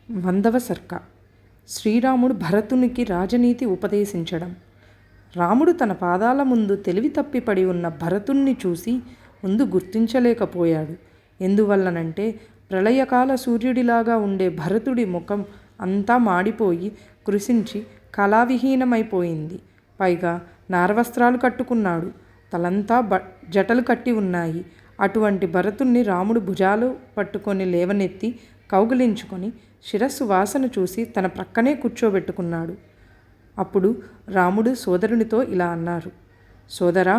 వందవ సర్క. శ్రీరాముడు భరతునికి రాజనీతి ఉపదేశించడం. రాముడు తన పాదాల ముందు తెలివి తప్పిపడి ఉన్న భరతుణ్ణి చూసి ముందు గుర్తించలేకపోయాడు. ఎందువల్లనంటే ప్రళయకాల సూర్యుడిలాగా ఉండే భరతుడి ముఖం అంతా మాడిపోయి కృశించి కళావిహీనమైపోయింది. పైగా నారవస్త్రాలు కట్టుకున్నాడు. తలంతా జటలు కట్టి ఉన్నాయి. అటువంటి భరతుణ్ణి రాముడు భుజాలు పట్టుకొని లేవనెత్తి కౌగిలించుకొని శిరస్సు వాసన చూసి తన ప్రక్కనే కూర్చోబెట్టుకున్నాడు. అప్పుడు రాముడు సోదరునితో ఇలా అన్నారు. సోదరా,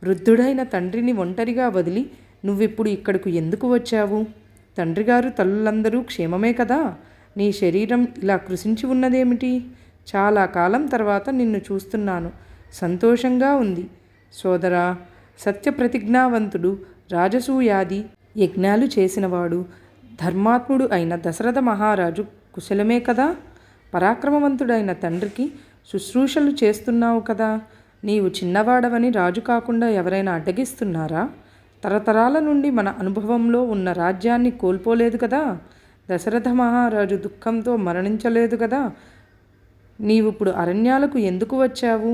వృద్ధుడైన తండ్రిని ఒంటరిగా వదిలి నువ్విప్పుడు ఇక్కడకు ఎందుకు వచ్చావు? తండ్రిగారు తల్లులందరూ క్షేమమే కదా? నీ శరీరం ఇలా కృశించి ఉన్నదేమిటి? చాలా కాలం తర్వాత నిన్ను చూస్తున్నాను. సంతోషంగా ఉంది. సోదరా, సత్యప్రతిజ్ఞావంతుడు, రాజసూయాది యజ్ఞాలు చేసినవాడు, ధర్మాత్ముడు అయిన దశరథ మహారాజు కుశలమే కదా? పరాక్రమవంతుడైన తండ్రికి శుశ్రూషలు చేస్తున్నావు కదా? నీవు చిన్నవాడవని రాజు కాకుండా ఎవరైనా అడ్డగిస్తున్నారా? తరతరాల నుండి మన అనుభవంలో ఉన్న రాజ్యాన్ని కోల్పోలేదు కదా? దశరథ మహారాజు దుఃఖంతో మరణించలేదు కదా? నీవిప్పుడు అరణ్యాలకు ఎందుకు వచ్చావు?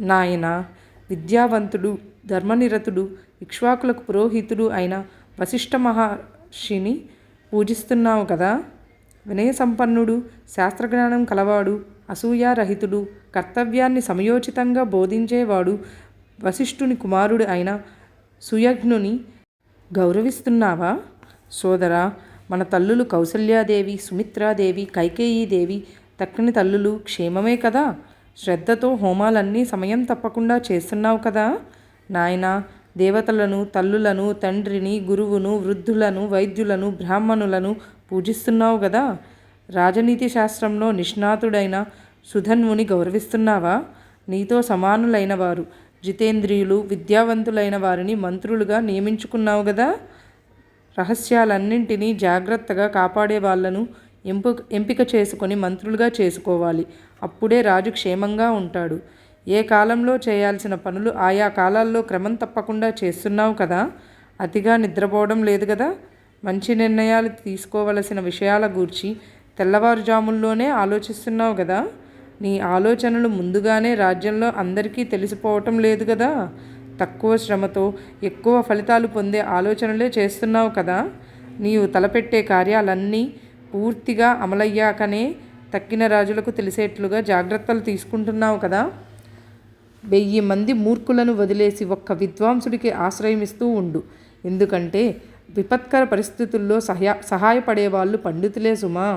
నాయన, విద్యావంతుడు, ధర్మనిరతుడు, ఇక్ష్వాకులకు పురోహితుడు అయిన వశిష్ఠ మహర్షిని పూజిస్తున్నావు కదా? వినయసంపన్నుడు, శాస్త్రజ్ఞానం కలవాడు, అసూయారహితుడు, కర్తవ్యాన్ని సమయోచితంగా బోధించేవాడు వశిష్ఠుని కుమారుడు అయిన సుయజ్ఞుని గౌరవిస్తున్నావా? సోదరా, మన తల్లులు కౌసల్యాదేవి, సుమిత్రాదేవి, కైకేయీదేవి తక్కిన తల్లులు క్షేమమే కదా? శ్రద్ధతో హోమాలన్నీ సమయం తప్పకుండా చేస్తున్నావు కదా? నాయనా, దేవతలను, తల్లులను, తండ్రిని, గురువును, వృద్ధులను, వైద్యులను, బ్రాహ్మణులను పూజిస్తున్నావు కదా? రాజనీతి శాస్త్రంలో నిష్ణాతుడైన సుధన్వుని గౌరవిస్తున్నావా? నీతో సమానులైన వారు, జితేంద్రియులు, విద్యావంతులైన వారిని మంత్రులుగా నియమించుకున్నావు కదా? రహస్యాలన్నింటినీ జాగ్రత్తగా కాపాడే వాళ్లను ఎంపిక చేసుకొని మంత్రులుగా చేసుకోవాలి. అప్పుడే రాజు క్షేమంగా ఉంటాడు. ఏ కాలంలో చేయాల్సిన పనులు ఆయా కాలాల్లో క్రమం తప్పకుండా చేస్తున్నావు కదా? అతిగా నిద్రపోవడం లేదు కదా? మంచి నిర్ణయాలు తీసుకోవలసిన విషయాల గూర్చి తెల్లవారుజాముల్లోనే ఆలోచిస్తున్నావు కదా? నీ ఆలోచనలు ముందుగానే రాజ్యంలో అందరికీ తెలిసిపోవటం లేదు కదా? తక్కువ శ్రమతో ఎక్కువ ఫలితాలు పొందే ఆలోచనలే చేస్తున్నావు కదా? నీవు తలపెట్టే కార్యాలన్నీ పూర్తిగా అమలయ్యాకనే తక్కిన రాజులకు తెలిసేట్లుగా జాగ్రత్తలు తీసుకుంటున్నావు కదా? 1000 మంది మూర్ఖులను వదిలేసి ఒక్క విద్వాంసుడికి ఆశ్రయమిస్తూ ఉండు. ఎందుకంటే విపత్కర పరిస్థితుల్లో సహాయపడేవాళ్ళు పండితులే సుమా.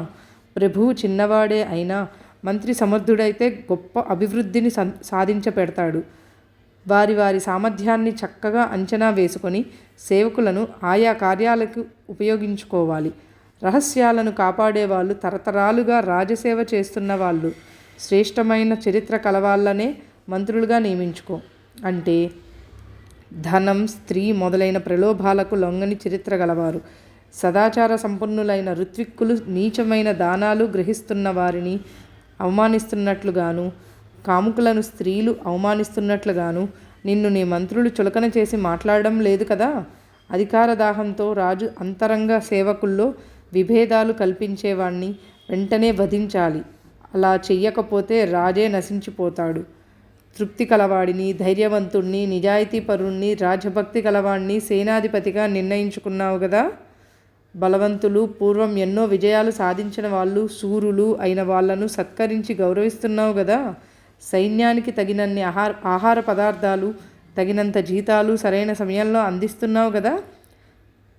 ప్రభువు చిన్నవాడే అయినా మంత్రి సమర్థుడైతే గొప్ప అభివృద్ధిని సాధించపెడతాడు. వారి వారి సామర్థ్యాన్ని చక్కగా అంచనా వేసుకొని సేవకులను ఆయా కార్యాలకు ఉపయోగించుకోవాలి. రహస్యాలను కాపాడేవాళ్ళు తరతరాలుగా రాజసేవ చేస్తున్న వాళ్ళు, శ్రేష్టమైన చరిత్ర కలవాళ్ళనే మంత్రులుగా నియమించుకో. అంటే ధనం, స్త్రీ మొదలైన ప్రలోభాలకు లొంగని చరిత్ర గలవారు, సదాచార సంపన్నులైన ఋత్విక్కులు నీచమైన దానాలు గ్రహిస్తున్న వారిని అవమానిస్తున్నట్లుగాను, కాముకులను స్త్రీలు అవమానిస్తున్నట్లుగాను నిన్ను నీ మంత్రులు చులకన చేసి మాట్లాడడం లేదు కదా? అధికార దాహంతో రాజు అంతరంగ సేవకుల్లో విభేదాలు కల్పించేవాణ్ణి వెంటనే వధించాలి. అలా చెయ్యకపోతే రాజే నశించిపోతాడు. తృప్తి కలవాడిని, ధైర్యవంతుణ్ణి, నిజాయితీపరుణ్ణి, రాజభక్తి కలవాణ్ణి సేనాధిపతిగా నిర్ణయించుకున్నావు కదా? బలవంతులు, పూర్వం ఎన్నో విజయాలు సాధించిన వాళ్ళు, శూరులు అయిన వాళ్లను సత్కరించి గౌరవిస్తున్నావు కదా? సైన్యానికి తగినన్ని ఆహార పదార్థాలు, తగినంత జీతాలు సరైన సమయంలో అందిస్తున్నావు కదా?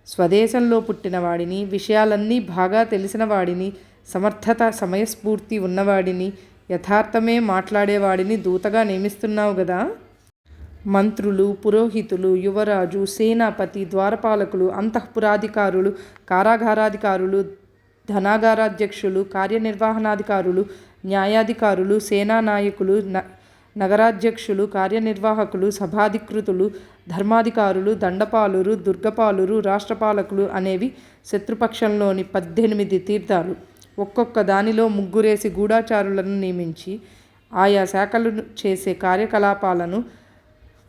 స్వదేశంలో పుట్టిన వాడిని, విషయాలన్నీ బాగా తెలిసిన వాడిని, సమర్థత, సమయస్ఫూర్తి ఉన్నవాడిని, యథార్థమే మాట్లాడేవాడిని దూతగా నియమిస్తున్నావు కదా? మంత్రులు, పురోహితులు, యువరాజు, సేనాపతి, ద్వారపాలకులు, అంతఃపురాధికారులు, కారాగారాధికారులు, ధనాగారాధ్యక్షులు, కార్యనిర్వహణాధికారులు, న్యాయాధికారులు, సేనానాయకులు, నగరాధ్యక్షులు, కార్యనిర్వాహకులు, సభాధికృతులు, ధర్మాధికారులు, దండపాలురు, దుర్గపాలురు, రాష్ట్రపాలకులు అనేవి శత్రుపక్షంలోని 18 తీర్థాలు. ఒక్కొక్క దానిలో 3 గూఢాచారులను నియమించి ఆయా శాఖలు చేసే కార్యకలాపాలను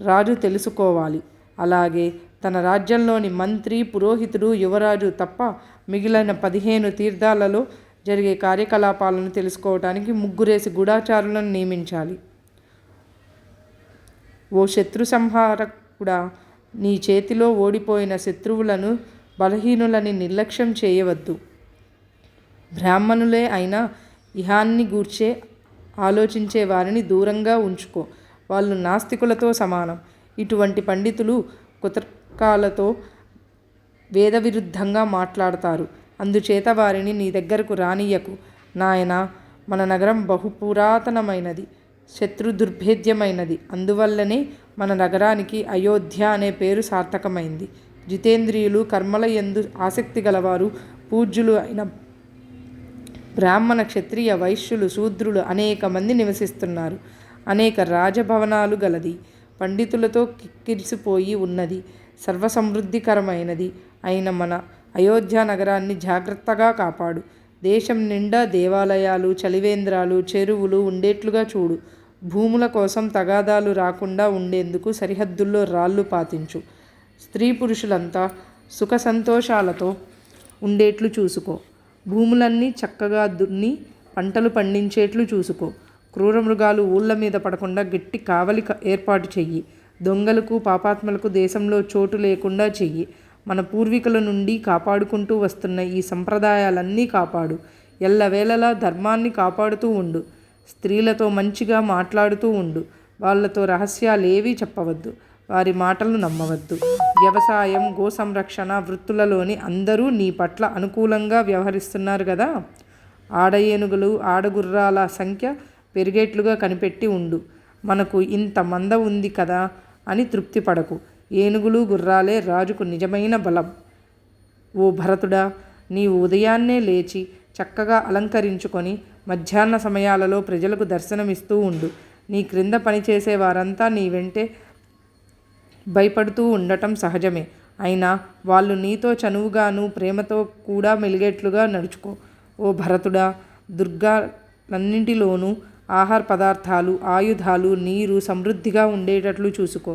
రాజు తెలుసుకోవాలి. అలాగే తన రాజ్యంలోని మంత్రి, పురోహితుడు, యువరాజు తప్ప మిగిలిన 15 తీర్థాలలో జరిగే కార్యకలాపాలను తెలుసుకోవటానికి 3 గూఢచారులను నియమించాలి. ఓ శత్రు సంహారకుడా, నీ చేతిలో ఓడిపోయిన శత్రువులను, బలహీనులని నిర్లక్ష్యం చేయవద్దు. బ్రాహ్మణులే అయినా ఇహాన్ని గూర్చే ఆలోచించే వారిని దూరంగా ఉంచుకో. వాళ్ళు నాస్తికులతో సమానం. ఇటువంటి పండితులు కుతర్కాలతో వేదవిరుద్ధంగా మాట్లాడతారు. అందుచేత వారిని నీ దగ్గరకు రానియ్యకు. నాయనా, మన నగరం బహుపురాతనమైనది, శత్రు దుర్భేద్యమైనది. అందువల్లనే మన నగరానికి అయోధ్య అనే పేరు సార్థకమైంది. జితేంద్రియులు, కర్మల యందు ఆసక్తి గలవారు, పూజ్యులు అయిన బ్రాహ్మణ, క్షత్రియ, వైశ్యులు, శూద్రులు అనేక మంది నివసిస్తున్నారు. అనేక రాజభవనాలు గలది. పండితులతో కిక్కిరిసిపోయి ఉన్నది. సర్వసమృద్ధికరమైనది అయిన మన అయోధ్య నగరాన్ని జాగ్రత్తగా కాపాడు. దేశం నిండా దేవాలయాలు, చలివేంద్రాలు, చెరువులు ఉండేట్లుగా చూడు. భూముల కోసం తగాదాలు రాకుండా ఉండేందుకు సరిహద్దుల్లో రాళ్ళు పాతించు. స్త్రీ పురుషులంతా సుఖ సంతోషాలతో ఉండేట్లు చూసుకో. భూములన్నీ చక్కగా దున్ని పంటలు పండించేట్లు చూసుకో. క్రూరమృగాలు ఊళ్ళ మీద పడకుండా గట్టి కావలి ఏర్పాటు చెయ్యి. దొంగలకు, పాపాత్మలకు దేశంలో చోటు లేకుండా చెయ్యి. మన పూర్వీకుల నుండి కాపాడుకుంటూ వస్తున్న ఈ సంప్రదాయాలన్నీ కాపాడు. ఎల్లవేళలా ధర్మాన్ని కాపాడుతూ ఉండు. స్త్రీలతో మంచిగా మాట్లాడుతూ ఉండు. వాళ్లతో రహస్యాలేవీ చెప్పవద్దు. వారి మాటలు నమ్మవద్దు. వ్యవసాయం, గో సంరక్షణ వృత్తులలోని అందరూ నీ పట్ల అనుకూలంగా వ్యవహరిస్తున్నారు కదా. ఆడ ఏనుగులు, ఆడగుర్రాల సంఖ్య పెరిగేట్లుగా కనిపెట్టి ఉండు. మనకు ఇంత మంద ఉంది కదా అని తృప్తి పడకు. ఏనుగులు, గుర్రాలే రాజుకు నిజమైన బలం. ఓ భరతుడా, నీవు ఉదయాన్నే లేచి చక్కగా అలంకరించుకొని మధ్యాహ్న సమయాలలో ప్రజలకు దర్శనమిస్తూ ఉండు. నీ క్రింద పనిచేసే వారంతా నీ వెంటే భయపడుతూ ఉండటం సహజమే. అయినా వాళ్ళు నీతో చనువుగాను ప్రేమతో కూడా మెలిగేట్లుగా నడుచుకో. ఓ భరతుడా, దుర్గాలన్నింటిలోనూ ఆహార పదార్థాలు, ఆయుధాలు, నీరు సమృద్ధిగా ఉండేటట్లు చూసుకో.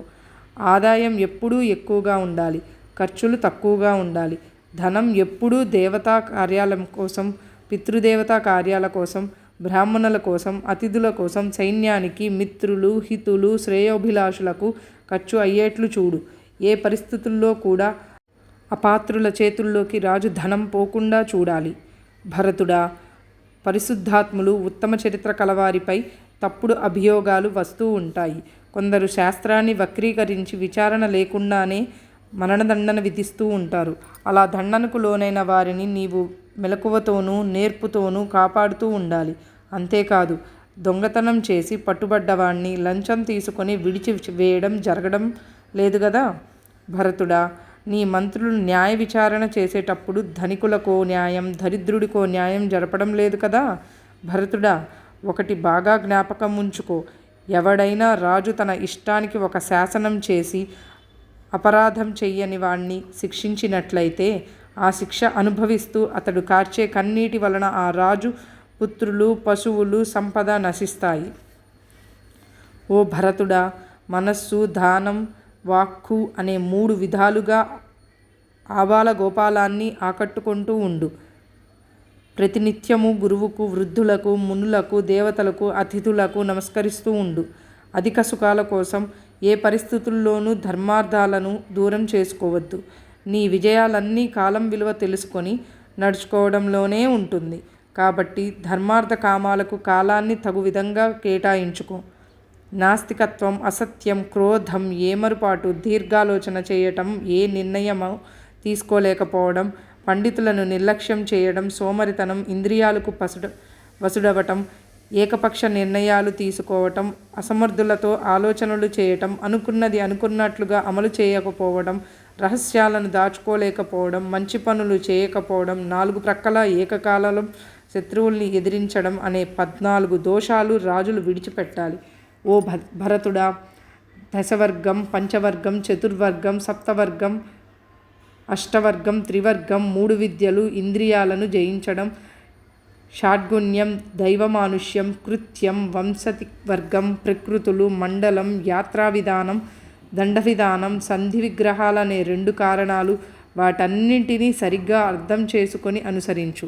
ఆదాయం ఎప్పుడూ ఎక్కువగా ఉండాలి, ఖర్చులు తక్కువగా ఉండాలి. ధనం ఎప్పుడూ దేవతా కార్యాల కోసం, పితృదేవతా కార్యాల కోసం, బ్రాహ్మణుల కోసం, అతిథుల కోసం, సైన్యానికి, మిత్రులు, హితులు, శ్రేయోభిలాషులకు ఖర్చు అయ్యేట్లు చూడు. ఏ పరిస్థితుల్లో కూడా అపాత్రుల చేతుల్లోకి రాజు ధనం పోకుండా చూడాలి. భరతుడా, పరిశుద్ధాత్ములు, ఉత్తమ చరిత్ర కలవారిపై తప్పుడు అభియోగాలు వస్తూ ఉంటాయి. కొందరు శాస్త్రాన్ని వక్రీకరించి విచారణ లేకుండానే మరణదండన విధిస్తూ ఉంటారు. అలా దండనకు లోనైన వారిని నీవు మెలకువతోనూ నేర్పుతోనూ కాపాడుతూ ఉండాలి. అంతేకాదు, దొంగతనం చేసి పట్టుబడ్డవాణ్ణి లంచం తీసుకొని విడిచి వేయడం జరగడం లేదు గదా. భరతుడా, నీ మంత్రులు న్యాయ విచారణ చేసేటప్పుడు ధనికులకో న్యాయం, దరిద్రుడికో న్యాయం జరపడం లేదు కదా. భరతుడా, ఒకటి బాగా జ్ఞాపకం ఉంచుకో. ఎవడైనా రాజు తన ఇష్టానికి ఒక శాసనం చేసి అపరాధం చెయ్యని వాణ్ణి శిక్షించినట్లయితే ఆ శిక్ష అనుభవిస్తూ అతడు కార్చే కన్నీటి వలన ఆ రాజు పుత్రులు, పశువులు, సంపద నశిస్తాయి. ఓ భరతుడా, మనస్సు, దానం, వాక్కు అనే 3 విధాలుగా ఆబాల గోపాలాన్ని ఆకట్టుకుంటూ ఉండు. ప్రతినిత్యము గురువుకు, వృద్ధులకు, మునులకు, దేవతలకు, అతిథులకు నమస్కరిస్తూ ఉండు. అధిక సుఖాల కోసం ఏ పరిస్థితుల్లోనూ ధర్మార్థాలను దూరం చేసుకోవద్దు. నీ విజయాలన్నీ కాలం విలువ తెలుసుకొని నడుచుకోవడంలోనే ఉంటుంది. కాబట్టి ధర్మార్థ కామాలకు కాలాన్ని తగు విధంగా కేటాయించుకో. నాస్తికత్వం, అసత్యం, క్రోధం, ఏమరుపాటు, దీర్ఘాలోచన చేయటం, ఏ నిర్ణయమో తీసుకోలేకపోవడం, పండితులను నిర్లక్ష్యం చేయడం, సోమరితనం, ఇంద్రియాలకు వసుడవటం, ఏకపక్ష నిర్ణయాలు తీసుకోవటం, అసమర్థులతో ఆలోచనలు చేయటం, అనుకున్నది అనుకున్నట్లుగా అమలు చేయకపోవడం, రహస్యాలను దాచుకోలేకపోవడం, మంచి పనులు చేయకపోవడం, 4 ప్రక్కల ఏకకాలంలో శత్రువుల్ని ఎదిరించడం అనే 14 దోషాలు రాజులు విడిచిపెట్టాలి. ఓ భరతుడా, దశవర్గం, పంచవర్గం, చతుర్వర్గం, సప్తవర్గం, అష్టవర్గం, త్రివర్గం, 3 విద్యలు, ఇంద్రియాలను జయించడం, షాడ్గుణ్యం, దైవమానుష్యం, కృత్యం, వంశతివర్గం, ప్రకృతులు, మండలం, యాత్రా విధానం, దండ విధానం, సంధి విగ్రహాలనే 2 కారణాలు. వాటన్నింటినీ సరిగ్గా అర్థం చేసుకొని అనుసరించు.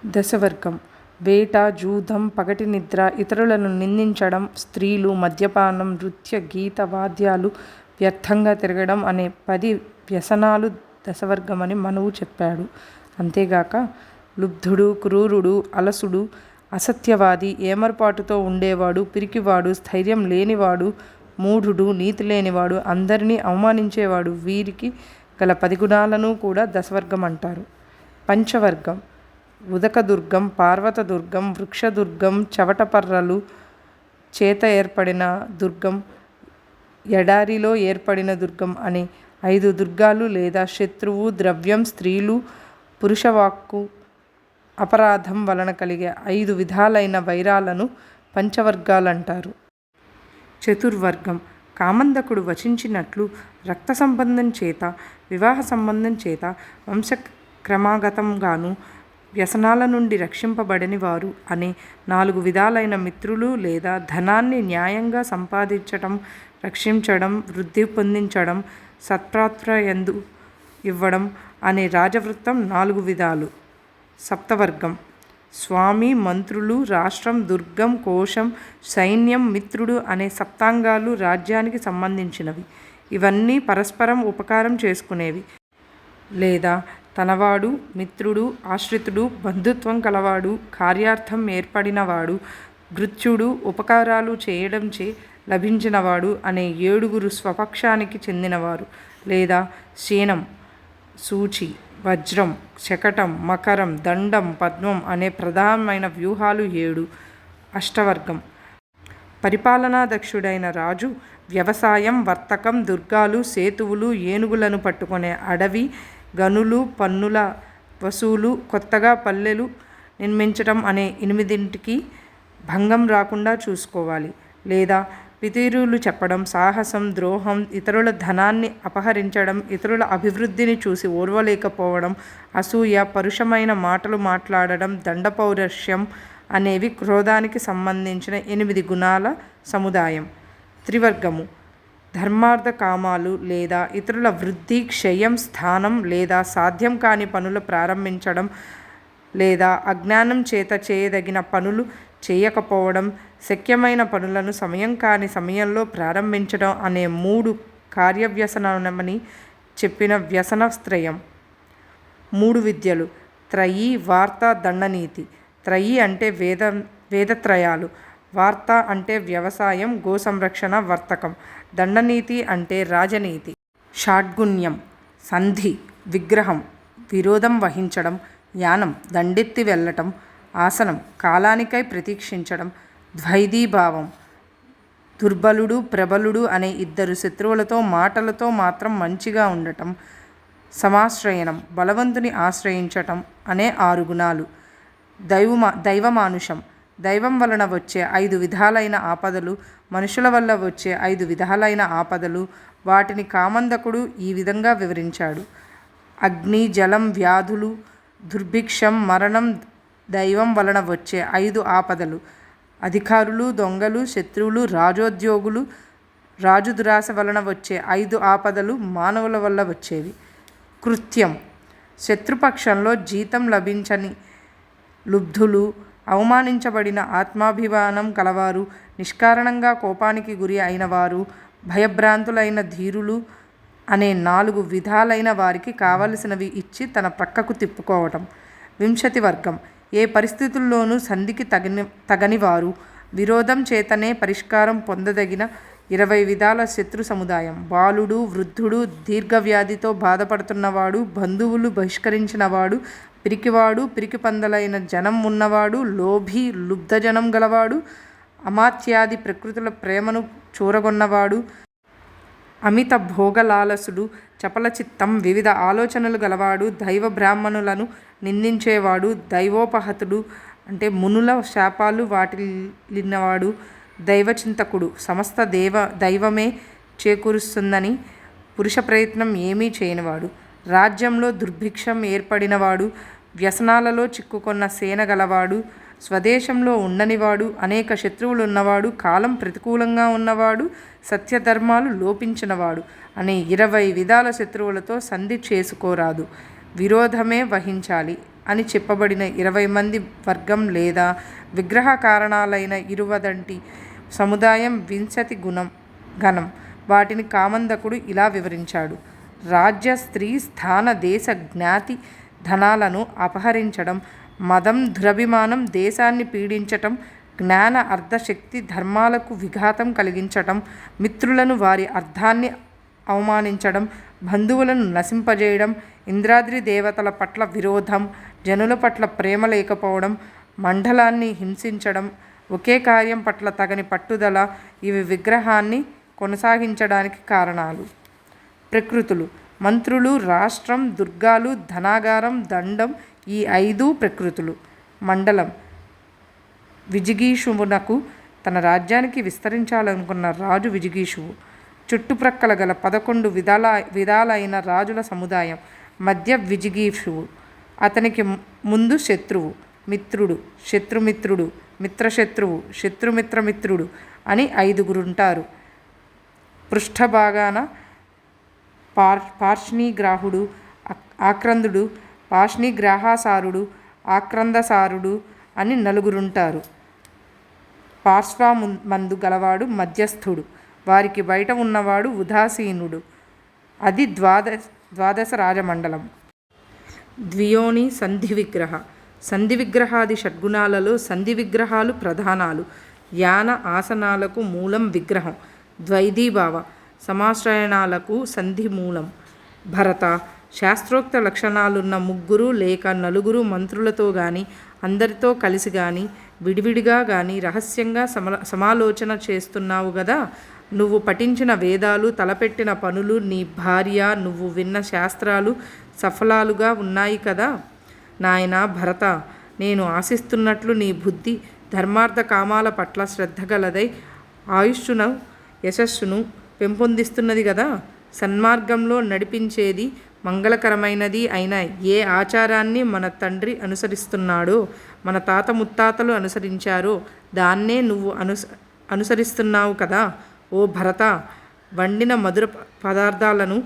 దశవర్గం: వేట, జూదం, పగటి నిద్ర, ఇతరులను నిందించడం, స్త్రీలు, మద్యపానం, నృత్య, గీత, వాద్యాలు, వ్యర్థంగా తిరగడం అనే 10 వ్యసనాలు దశవర్గమని మనువు చెప్పాడు. అంతేగాక లుబ్ధుడు, క్రూరుడు, అలసుడు, అసత్యవాది, ఏమరపాటుతో ఉండేవాడు, పిరికివాడు, స్థైర్యం లేనివాడు, మూఢుడు, నీతి లేనివాడు, అందరినీ అవమానించేవాడు, వీరికి గల 10 గుణాలను కూడా దశవర్గం అంటారు. పంచవర్గం: ఉదకదుర్గం, పార్వతదుర్గం, వృక్షదుర్గం, చవటపర్రలు చేత ఏర్పడిన దుర్గం, ఎడారిలో ఏర్పడిన దుర్గం అనే 5 దుర్గాలు లేదా శత్రువు, ద్రవ్యం, స్త్రీలు, పురుషవాక్కు, అపరాధం వలన కలిగే 5 విధాలైన వైరాలను పంచవర్గాలంటారు. చతుర్వర్గం: కామందకుడు వచించినట్లు రక్త సంబంధం చేత, వివాహ సంబంధం చేత, వంశక్రమాగతంగాను వ్యసనాల నుండి రక్షింపబడని వారు అనే 4 విధాలైన మిత్రులు లేదా ధనాన్ని న్యాయంగా సంపాదించటం, రక్షించడం, వృద్ధి పొందించడం, సత్ప్రాత్రయందు ఇవ్వడం అనే రాజవృత్తం 4 విధాలు. సప్తవర్గం: స్వామి, మంత్రులు, రాష్ట్రం, దుర్గం, కోశం, సైన్యం, మిత్రుడు అనే సప్తాంగాలు రాజ్యానికి సంబంధించినవి. ఇవన్నీ పరస్పరం ఉపకారం చేసుకునేవి లేదా తనవాడు, మిత్రుడు, ఆశ్రితుడు, బంధుత్వం కలవాడు, కార్యార్థం ఏర్పడినవాడు, భృత్యుడు, ఉపకారాలు చేయడంచే లభించినవాడు అనే 7 స్వపక్షానికి చెందినవారు లేదా శేనం, సూచి, వజ్రం, శకటం, మకరం, దండం, పద్మం అనే ప్రధానమైన వ్యూహాలు 7. అష్టవర్గం: పరిపాలనాదక్షుడైన రాజు వ్యవసాయం, వర్తకం, దుర్గాలు, సేతువులు, ఏనుగులను పట్టుకునే అడవి, గనులు, పన్నుల వసూలు, కొత్తగా పల్లెలు నిర్మించటం అనే 8ంటికి భంగం రాకుండా చూసుకోవాలి లేదా పితీరులు చెప్పడం, సాహసం, ద్రోహం, ఇతరుల ధనాన్ని అపహరించడం, ఇతరుల అభివృద్ధిని చూసి ఓర్వలేకపోవడం, అసూయ, పరుషమైన మాటలు మాట్లాడడం, దండపౌరుషం అనేవి క్రోధానికి సంబంధించిన 8 గుణాల సముదాయం. త్రివర్గము: ధర్మార్థ కామాలు లేదా ఇతరుల వృద్ధి, క్షయం, స్థానం లేదా సాధ్యం కాని పనులు ప్రారంభించడం లేదా అజ్ఞానం చేత చేయదగిన పనులు చేయకపోవడం, శక్యమైన పనులను సమయం కాని సమయంలో ప్రారంభించడం అనే 3 కార్యవ్యసనమని చెప్పిన వ్యసనత్రయం. 3 విద్యలు: త్రయీ, వార్త, దండనీతి. త్రయీ అంటే వేదత్రయాలు, వార్త అంటే వ్యవసాయం, గో సంరక్షణ, వర్తకం, దండనీతి అంటే రాజనీతి. షాడ్గుణ్యం: సంధి, విగ్రహం, విరోధం వహించడం, యానం, దండెత్తి వెళ్ళటం, ఆసనం, కాలానికై ప్రతీక్షించడం, ద్వైధీభావం, దుర్బలుడు, ప్రబలుడు అనే 2 శత్రువులతో మాటలతో మాత్రం మంచిగా ఉండటం, సమాశ్రయణం, బలవంతుని ఆశ్రయించటం అనే 6 గుణాలు. దైవమానుషం: దైవం వలన వచ్చే 5 విధాలైన ఆపదలు, మనుషుల వల్ల వచ్చే 5 విధాలైన ఆపదలు. వాటిని కామందకుడు ఈ విధంగా వివరించాడు: అగ్ని, జలం, వ్యాధులు, దుర్భిక్షం, మరణం దైవం వలన వచ్చే 5 ఆపదలు. అధికారులు, దొంగలు, శత్రువులు, రాజోద్యోగులు, రాజు దురాశ వలన వచ్చే 5 ఆపదలు మానవుల వల్ల వచ్చేవి. కృత్యం: శత్రుపక్షంలో జీతం లభించని లుబ్ధులు, అవమానించబడిన ఆత్మాభిమానం కలవారు, నిష్కారణంగా కోపానికి గురి అయినవారు, భయభ్రాంతులైన ధీరులు అనే 4 విధాలైన వారికి కావలసినవి ఇచ్చి తన ప్రక్కకు తిప్పుకోవటం. వింశతి వర్గం: ఏ పరిస్థితుల్లోనూ సంధికి తగనివారు, విరోధం చేతనే పరిష్కారం పొందదగిన 20 విధాల శత్రు సముదాయం. బాలుడు, వృద్ధుడు, దీర్ఘవ్యాధితో బాధపడుతున్నవాడు, బంధువులు బహిష్కరించినవాడు, పిరికివాడు, పిరికిపందలైన జనం ఉన్నవాడు, లోభి, లుబ్ధజనం గలవాడు, అమాత్యాది ప్రకృతుల ప్రేమను చూరగొన్నవాడు, అమిత భోగలాలసుడు, చపలచిత్తం, వివిధ ఆలోచనలు గలవాడు, దైవ బ్రాహ్మణులను నిందించేవాడు, దైవోపహతుడు అంటే మునుల శాపాలు వాటిల్లినవాడు, దైవచింతకుడు, సమస్త దైవమే చేకూరుస్తుందని పురుష ప్రయత్నం ఏమీ చేయనివాడు, రాజ్యంలో దుర్భిక్షం ఏర్పడినవాడు, వ్యసనాలలో చిక్కుకొన్న సేన గలవాడు, స్వదేశంలో ఉండనివాడు, అనేక శత్రువులు ఉన్నవాడు, కాలం ప్రతికూలంగా ఉన్నవాడు, సత్యధర్మాలు లోపించినవాడు అనే 20 విధాల శత్రువులతో సంధి చేసుకోరాదు, విరోధమే వహించాలి అని చెప్పబడిన 20 మంది వర్గం లేదా విగ్రహ కారణాలైన 20 సముదాయం 20 గణం. వాటిని కామందకుడు ఇలా వివరించాడు: రాజ్య, స్త్రీ, స్థాన, దేశ, జ్ఞాతి ధనాలను అపహరించడం, మదం, దురభిమానం, దేశాన్ని పీడించటం, జ్ఞాన, అర్ధశక్తి ధర్మాలకు విఘాతం కలిగించటం, మిత్రులను వారి అర్థాన్ని అవమానించడం, బంధువులను నశింపజేయడం, ఇంద్రాద్రి దేవతల పట్ల విరోధం, జనుల పట్ల ప్రేమ లేకపోవడం, మండలాన్ని హింసించడం, ఒకే కార్యం పట్ల తగని పట్టుదల ఇవి విగ్రహాన్ని కొనసాగించడానికి కారణాలు. ప్రకృతులు: మంత్రులు, రాష్ట్రం, దుర్గాలు, ధనాగారం, దండం ఈ 5 ప్రకృతులు. మండలం: విజిగీషువునకు తన రాజ్యానికి విస్తరించాలనుకున్న రాజు విజిగీషువు. చుట్టుప్రక్కల గల 11 విధాలైన రాజుల సముదాయం. మధ్య విజిగీషువు. అతనికి ముందు శత్రువు, మిత్రుడు, శత్రుమిత్రుడు, మిత్రశత్రువు, శత్రుమిత్రమిత్రుడు అని 5గురుంటారు. పృష్ఠభాగాన పార్ష్ణీగ్రాహుడు, ఆక్రందుడు, పార్ష్ణీగ్రాహసారుడు, ఆక్రందసారుడు అని 4గురుంటారు. పార్శ్వమందు గలవాడు మధ్యస్థుడు, వారికి బయట ఉన్నవాడు ఉదాసీనుడు. అది ద్వాదశ రాజమండలం. ద్వియోని సంధి విగ్రహ. సంధి విగ్రహాది షడ్గుణాలలో సంధి విగ్రహాలు ప్రధానాలు. యాన ఆసనాలకు మూలం విగ్రహం. ద్వైధీభావ సమాశ్రయణాలకు సంధి మూలం. భరత: శాస్త్రోక్త లక్షణాలున్న 3 లేక 4 మంత్రులతో గాని, అందరితో కలిసి గాని, విడివిడిగా గాని రహస్యంగా సమాలోచన చేస్తున్నావు గదా. నువ్వు పఠించిన వేదాలు, తలపెట్టిన పనులు, నీ భార్య, నువ్వు విన్న శాస్త్రాలు సఫలాలుగా ఉన్నాయి కదా. నాయనా భరత, నేను ఆశిస్తున్నట్లు నీ బుద్ధి ధర్మార్థ కామాల పట్ల శ్రద్ధ గలదై ఆయుష్ను, యశస్సును పెంపొందిస్తున్నది గదా. సన్మార్గంలో నడిపించేది మంగళకరమైనది అయిన ఏ ఆచారాన్ని మన తండ్రి అనుసరిస్తున్నాడో, మన తాత ముత్తాతలు అనుసరించారో దాన్నే నువ్వు అనుసరిస్తున్నావు కదా. ఓ భరత, వండిన మధుర పదార్థాలను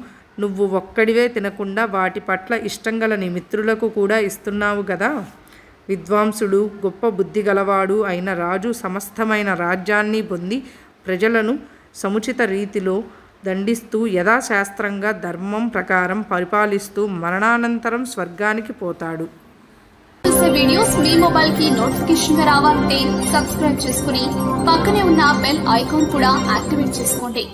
నువ్వు ఒక్కడివే తినకుండా వాటి పట్ల ఇష్టం గల నీ మిత్రులకు కూడా ఇస్తున్నావు గదా. విద్వాంసుడు, గొప్ప బుద్ధి గలవాడు అయిన రాజు సమస్తమైన రాజ్యాన్ని పొంది ప్రజలను సముచిత రీతిలో దండిస్తూ యథాశాస్త్రంగా ధర్మం ప్రకారం పరిపాలిస్తూ మరణానంతరం స్వర్గానికి పోతాడు. వీడియోస్ మీ మొబైల్ కి నోటిఫికేషన్ గా రావాలంటే సబ్స్క్రైబ్ చేసుకుని పక్కనే ఉన్న బెల్ ఐకాన్ కూడా యాక్టివేట్ చేసుకోండి.